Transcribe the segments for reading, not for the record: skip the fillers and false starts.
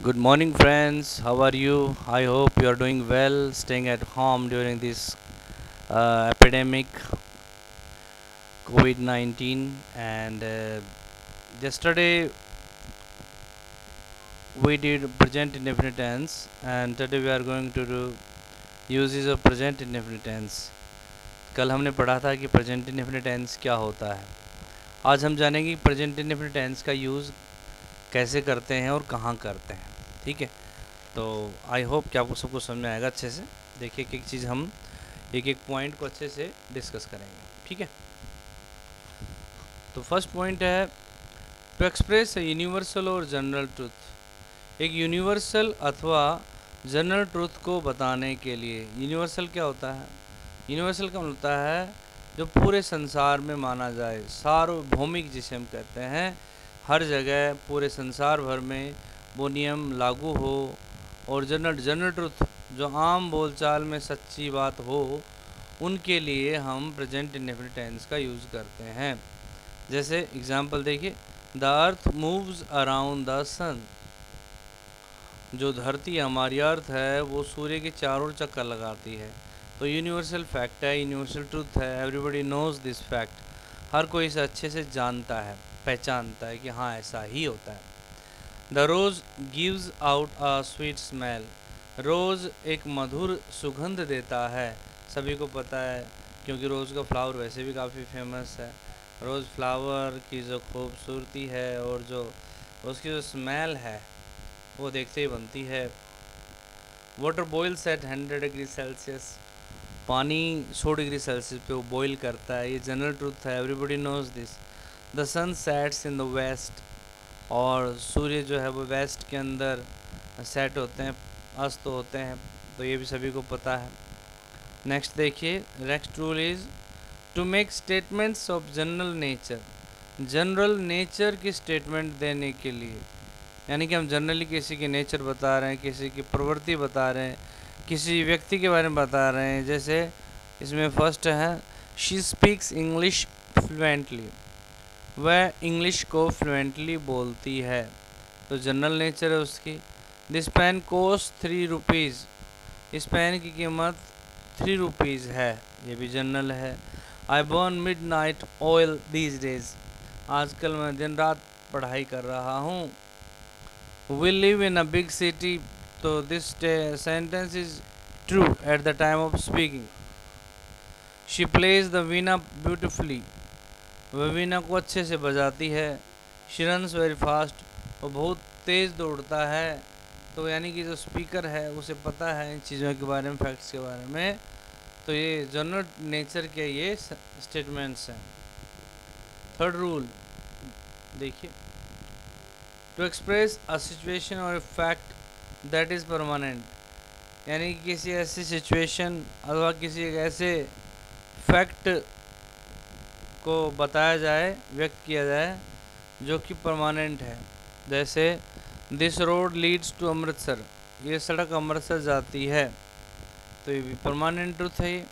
Good morning, friends. How are you? I hope you are doing well, staying at home during this epidemic COVID 19. And yesterday we did present indefinite tense, and today we are going to do uses of present indefinite tense. कल हमने पढ़ा था कि present indefinite tense क्या होता है। आज हम जानेंगे कि प्रेजेंट इंडेफिनिट टेंस का यूज़ कैसे करते हैं और कहाँ करते हैं। ठीक है, तो आई होप कि आपको सबको समझ में आएगा अच्छे से। देखिए एक एक चीज़ हम एक एक पॉइंट को अच्छे से डिस्कस करेंगे। ठीक है, तो फर्स्ट पॉइंट है टू एक्सप्रेस यूनिवर्सल और जनरल ट्रूथ। एक यूनिवर्सल अथवा जनरल ट्रूथ को बताने के लिए, यूनिवर्सल क्या होता है? यूनिवर्सल का होता है जो पूरे संसार में माना जाए, सार्वभौमिक जिसे हम कहते हैं, हर जगह पूरे संसार भर में वो नियम लागू हो। और जनरल ट्रूथ जो आम बोलचाल में सच्ची बात हो, उनके लिए हम प्रेजेंट इंडेफिनिट टेंस का यूज़ करते हैं। जैसे एग्जांपल देखिए, the earth moves around the sun. जो धरती हमारी अर्थ है वो सूर्य के चारों ओर चक्कर लगाती है। तो यूनिवर्सल फैक्ट है, यूनिवर्सल ट्रूथ है, एवरीबडी नोज दिस फैक्ट। हर कोई इसे अच्छे से जानता है, पहचानता है कि हाँ ऐसा ही होता है। The rose gives out a sweet smell. Rose एक मधुर सुगंध देता है, सभी को पता है, क्योंकि रोज़ का फ्लावर वैसे भी काफ़ी फेमस है। रोज़ फ्लावर की जो खूबसूरती है और जो उसकी जो स्मेल है वो देखते ही बनती है। Water boils at 100 degree Celsius. पानी 100 डिग्री सेल्सियस पे वो बॉईल करता है, ये जनरल ट्रूथ है, everybody knows this. The sun sets in the west. और सूर्य जो है वो वेस्ट के अंदर सेट होते हैं, अस्त होते हैं, तो ये भी सभी को पता है। नेक्स्ट देखिए, next rule is to make statements of general nature. General nature की स्टेटमेंट देने के लिए, यानी कि हम जनरली किसी के नेचर बता रहे हैं, किसी की प्रवृत्ति बता रहे हैं, किसी व्यक्ति के बारे में बता रहे हैं। जैसे इसमें फर्स्ट है, शी स्पीक्स इंग्लिश फ्लुएंटली। वह इंग्लिश को फ्लुएंटली बोलती है, तो जनरल नेचर है उसकी। This pen cost 3 rupees. इस पेन की कीमत 3 रुपीज़ है, ये भी जनरल है। I burn mid night oil these days. आजकल मैं दिन रात पढ़ाई कर रहा हूँ। We live in a big city. तो this sentence is true at the time of speaking. She plays the Veena beautifully. वह वीणा को अच्छे से बजाती है। She runs very fast. वो बहुत तेज़ दौड़ता है। तो यानी कि जो स्पीकर है उसे पता है इन चीज़ों के बारे में, फैक्ट्स के बारे में। तो ये जनरल नेचर के ये स्टेटमेंट्स हैं। थर्ड रूल देखिए, टू एक्सप्रेस अ सिचुएशन और फैक्ट दैट इज़ परमानेंट। यानी कि किसी ऐसी सिचुएशन अथवा किसी एक ऐसे फैक्ट को बताया जाए, व्यक्त किया जाए, जो कि परमानेंट है। जैसे this road leads to Amritsar. ये सड़क अमृतसर जाती है, तो ये भी परमानेंट ट्रुथ है। ये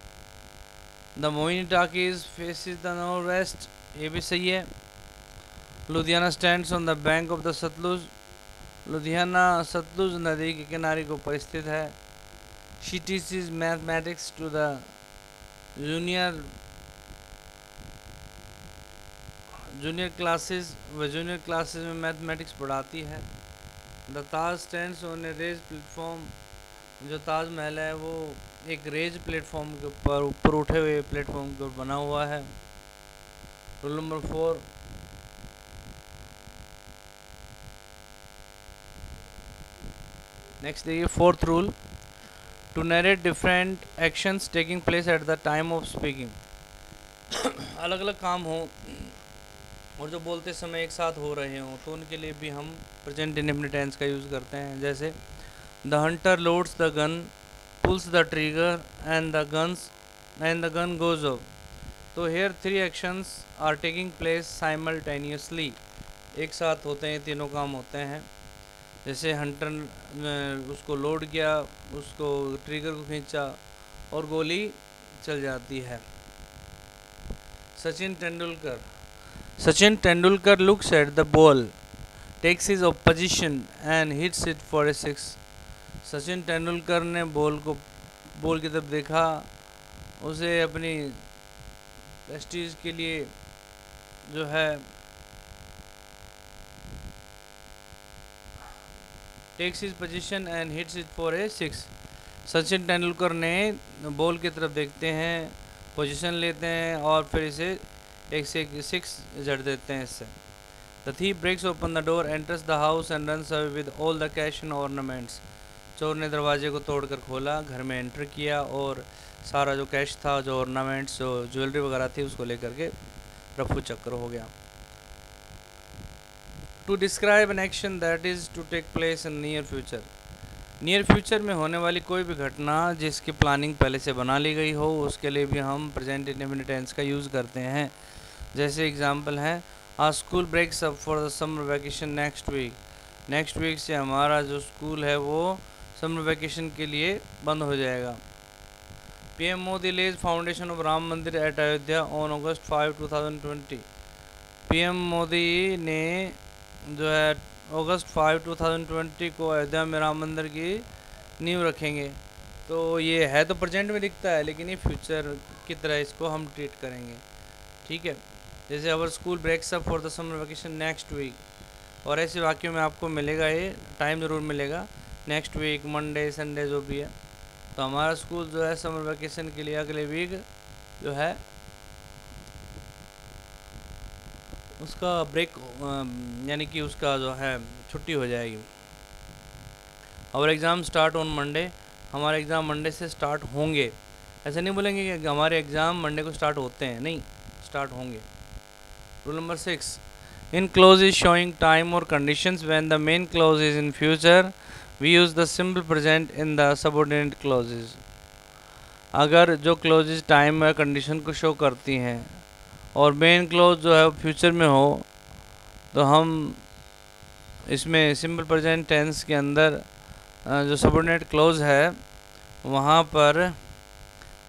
the Mohini talkies faces the north west. ये भी सही है। Ludhiana stands on the bank of the Sutlej. Ludhiana Sutlej नदी के किनारे के ऊपर स्थित है। She teaches mathematics to the junior classes. व जूनियर क्लासेस में मैथमेटिक्स पढ़ाती है। The Taj stands on a raise platform. जो ताजमहल है वो एक रेज प्लेटफॉर्म के ऊपर उठे हुए प्लेटफॉर्म के ऊपर बना हुआ है। रूल नंबर 4, नेक्स्ट देखिए, fourth rule, to narrate different actions taking place at the time of speaking. अलग अलग काम हो और जो बोलते समय एक साथ हो रहे हों, तो उनके लिए भी हम प्रेजेंट इंडेफिनिट टेंस का यूज़ करते हैं। जैसे the hunter loads the gun, pulls the trigger and the gun goes off. तो here 3 actions are taking place simultaneously. एक साथ होते हैं, तीनों काम होते हैं। जैसे हंटर उसको लोड किया, उसको ट्रिगर को खींचा और गोली चल जाती है। Sachin Tendulkar looks at the ball takes his opposition and hits it for a six. Sachin Tendulkar ने बॉल की तरफ देखा, उसे अपनी प्रेस्टीज के लिए जो है takes his position and hits it for a six. Sachin Tendulkar ने बॉल की तरफ देखते हैं, पोजीशन लेते हैं और फिर इसे एक से एक सिक्स जड़ देते हैं इससे। The thief breaks open the door, enters the house and runs away with all the cash and ornaments। चोर ने दरवाजे को तोड़कर खोला, घर में एंटर किया और सारा जो कैश था, जो ऑर्नामेंट्स, जो ज्वेलरी वगैरह थी, उसको लेकर के रफू चक्कर हो गया। To describe an action that is to take place in near future. Near future में होने वाली कोई भी घटना जिसकी प्लानिंग पहले से बना ली गई हो, उसके लिए भी हम प्रेजेंट इंडेफिनिट टेंस का यूज़ करते हैं। जैसे एग्जांपल है, a school breaks up for the summer vacation next week. Next week से हमारा जो स्कूल है वो समर वैकेशन के लिए बंद हो जाएगा। PM Modi lays foundation of Ram Mandir at Ayodhya on August 5, 2020। PM Modi ने जो है अगस्त 5, 2020 को अयोध्या में राम मंदिर की नींव रखेंगे। तो ये है तो प्रेजेंट में दिखता है, लेकिन ये फ्यूचर की तरह इसको हम ट्रीट करेंगे, ठीक है। जैसे our school breaks up for the summer vacation next week, और ऐसे वाक्यों में आपको मिलेगा, ये टाइम ज़रूर मिलेगा, नेक्स्ट वीक, मंडे, संडे जो भी है। तो हमारा स्कूल जो है समर वैकेशन के लिए अगले वीक जो है उसका ब्रेक यानी कि उसका जो है छुट्टी हो जाएगी। और एग्ज़ाम स्टार्ट ऑन मंडे, हमारे एग्ज़ाम मंडे से स्टार्ट होंगे। ऐसा नहीं बोलेंगे कि हमारे एग्ज़ाम मंडे को स्टार्ट होते हैं, नहीं, स्टार्ट होंगे। Rule number 6, in clause is showing time और conditions when the main clause is in future we use the simple present in the subordinate clauses. अगर जो क्लोजेज टाइम या कंडीशन को शो करती हैं और मेन क्लोज जो है फ्यूचर में हो, तो हम इसमें सिंपल प्रेजेंट टेंस के अंदर जो सबऑर्डिनेट क्लोज है वहाँ पर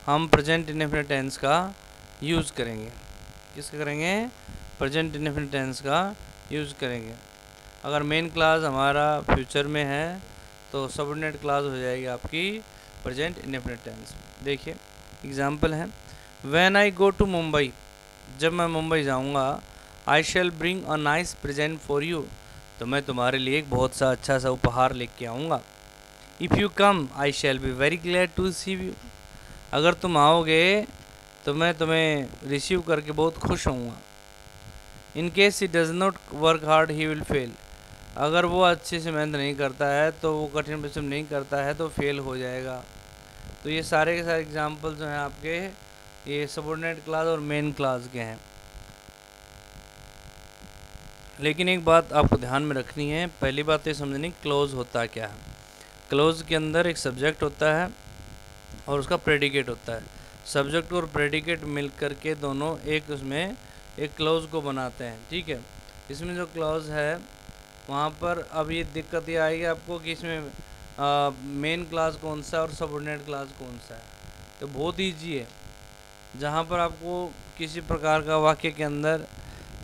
हम प्रेजेंट इंडेफिनिट टेंस का यूज़ करेंगे। किसका करेंगे? प्रेजेंट इंडेफिनिट टेंस का यूज़ करेंगे। अगर मेन क्लास हमारा फ्यूचर में है तो सबऑर्डिनेट क्लास हो जाएगी आपकी प्रेजेंट इंडेफिनिट टेंस। देखिए एग्जांपल है, when I go to Mumbai, जब मैं मुंबई जाऊंगा, I shall bring a nice present for you, तो मैं तुम्हारे लिए एक बहुत सा अच्छा सा उपहार लेके आऊँगा। If you come I shall be very glad to receive you, अगर तुम आओगे तो मैं तुम्हें रिसीव करके बहुत खुश होऊंगा। In case he does not work hard he will fail, अगर वो अच्छे से मेहनत नहीं करता है तो वो कठिन परिश्रम नहीं करता है तो फेल हो जाएगा। तो ये सारे के सारे एग्जाम्पल जो हैं आपके ये सबऑर्डिनेट क्लास और मेन क्लास के हैं। लेकिन एक बात आपको ध्यान में रखनी है, पहली बात ये समझनी क्लोज होता क्या है। क्लोज के अंदर एक सब्जेक्ट होता है और उसका प्रेडिकेट होता है। सब्जेक्ट और प्रेडिकेट मिल करके दोनों एक उसमें एक क्लोज को बनाते हैं, ठीक है। इसमें जो क्लोज है वहाँ पर अब ये दिक्कत ये आएगी आपको कि इसमें मेन क्लास कौन सा और सबऑर्डिनेट क्लास कौन सा है। तो बहुत ईजी है, जहाँ पर आपको किसी प्रकार का वाक्य के अंदर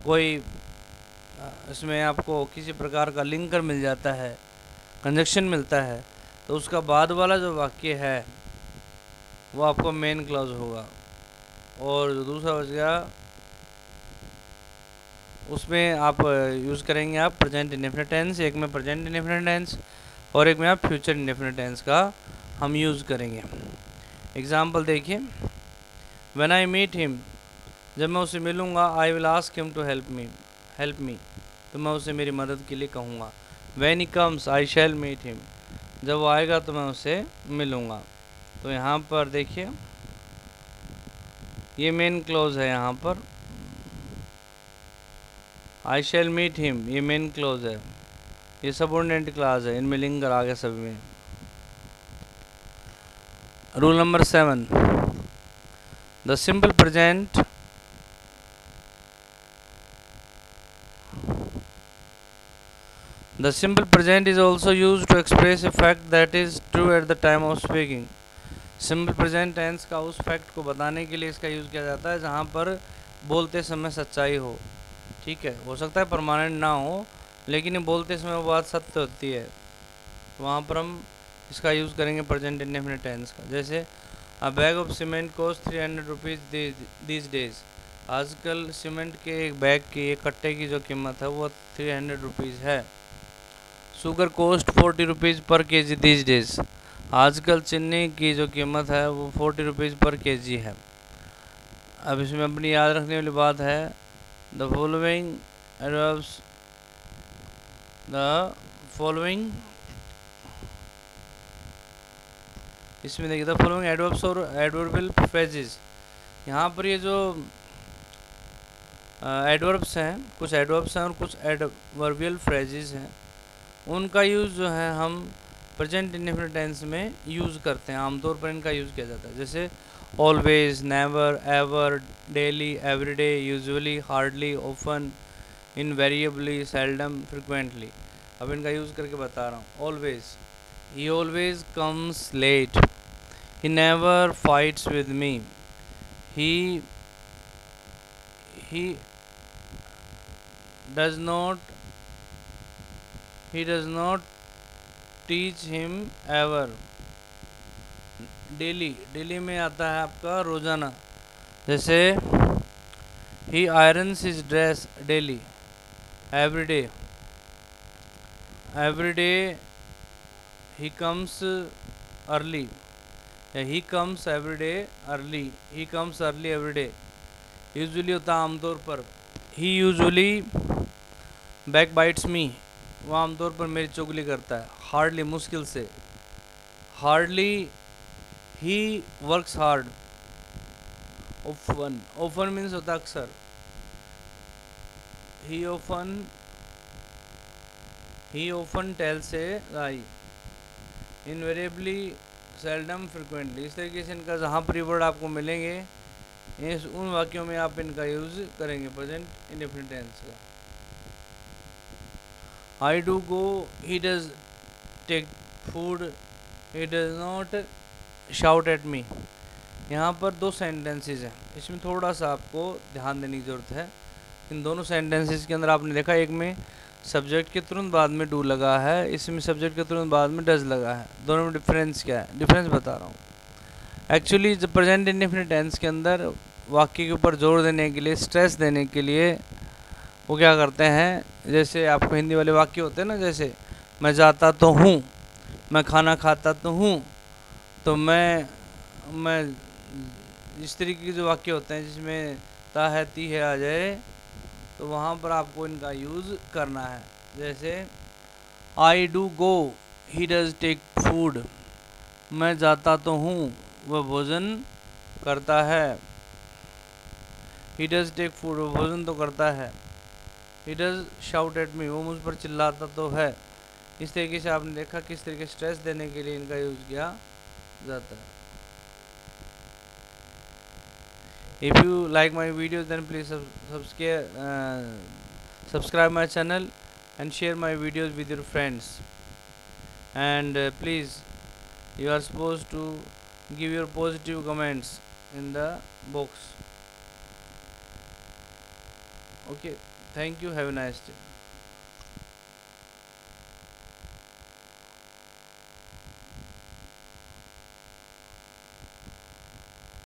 कोई इसमें आपको किसी प्रकार का लिंकर मिल जाता है, कंजक्शन मिलता है, तो उसका बाद वाला जो वाक्य है वो आपको मेन क्लॉज होगा, और जो दूसरा बच गया उसमें आप यूज़ करेंगे आप प्रेजेंट इंडेफिनिट टेंस। एक में प्रेजेंट इंडेफिनिट टेंस और एक में आप फ्यूचर इंडेफिनिट टेंस का हम यूज़ करेंगे। एग्जाम्पल देखिए, व्हेन आई मीट हिम, जब मैं उसे मिलूँगा, I will ask him to help me, तो मैं उसे मेरी मदद के लिए कहूँगा। When he comes I shall meet him, जब वो आएगा तो मैं उसे मिलूँगा। तो यहाँ पर देखिए ये मेन क्लोज है, यहाँ पर आई शैल मीट हिम ये मेन क्लोज है, ये सबऑर्डिनेट क्लास है, इनमें लिंकर आ गया सब में। Rule number 7, the simple present The simple present is also used to express a fact that is true at the time of speaking. Simple present tense का उस fact को बताने के लिए इसका यूज़ किया जाता है जहाँ पर बोलते समय सच्चाई हो, ठीक है। हो सकता है परमानेंट ना हो, लेकिन ये बोलते समय वो बात सत्य होती है, वहाँ पर हम इसका यूज़ करेंगे प्रेजेंट इंडेफिनिट टेंस का। जैसे अ bag of cement cost 300 rupees these days. आजकल सीमेंट के एक बैग की, एक कट्टे की जो कीमत है वो 300 रुपीज़ है। शुगर कॉस्ट 40 रुपीज़ पर केजी दीज डेज। आजकल चीनी की जो कीमत है वो 40 रुपीज़ पर केजी है। अब इसमें अपनी याद रखने वाली बात है, the following adverbs the following इसमें देखिए द फॉलोइंग एडवर्ब्स और एडवर्बियल फ्रेजेस। यहाँ पर ये जो एडवर्ब्स हैं, कुछ एडवर्ब्स हैं और कुछ एडवर्बियल फ्रेजेस हैं, उनका यूज़ जो है हम प्रेजेंट इंडेफिनिट टेंस में यूज़ करते हैं। आमतौर पर इनका यूज़ किया जाता है, जैसे always, never, ever, daily, everyday, usually, hardly, often, invariably, seldom, frequently. अब इनका यूज़ करके बता रहा हूँ। Always, he always comes late, he never fights with me, he does not teach him ever। Daily, daily में आता है आपका रोजाना, जैसे he irons his dress daily, every day he comes early, या he comes every day early, he comes early every day। Usually होता है आमतौर पर, ही यूजुअली बैक बाइट्स मी, वो आमतौर पर मेरी चुगली करता है। हार्डली, मुश्किल से। Hardly he works hard. Often, often means होता है अक्सर। He often tells a lie. Invariably, seldom, frequently. इस तरीके से इनका जहाँ पर वर्ड आपको मिलेंगे, इस उन वाक्यों में आप इनका यूज करेंगे प्रेजेंट इंडेफिनिट टेंस का। I do go, he does take food, he does not shout at me. यहाँ पर दो सेंटेंसेस हैं, इसमें थोड़ा सा आपको ध्यान देने की ज़रूरत है। इन दोनों सेंटेंसेस के अंदर आपने देखा, एक में सब्जेक्ट के तुरंत बाद में डू लगा है, इसमें सब्जेक्ट के तुरंत बाद में डज लगा है। दोनों में डिफरेंस क्या है? डिफरेंस बता रहा हूँ। एक्चुअली जब प्रेजेंट इंडेफिनिट टेंस के अंदर वाक्य के ऊपर जोर देने के लिए, स्ट्रेस देने के लिए वो क्या करते हैं, जैसे आपको हिंदी वाले वाक्य होते हैं ना, जैसे मैं जाता तो हूँ, मैं खाना खाता तो हूँ, तो मैं इस तरीके के जो वाक्य होते हैं जिसमें ता है ती है आ जाए, तो वहाँ पर आपको इनका यूज़ करना है। जैसे I do go, he does take food. मैं जाता तो हूँ, वह भोजन करता है। ही डज टेक फूड, वो भोजन तो करता है। ही डज शाउट एट मी, वो मुझ पर चिल्लाता तो है। इस तरीके से आपने देखा किस तरीके स्ट्रेस देने के लिए इनका यूज़ किया जाता है। If you like my videos, then please subscribe my channel and share my videos with your friends. And please, you are supposed to give your positive comments in the box. Okay, thank you, have a nice day.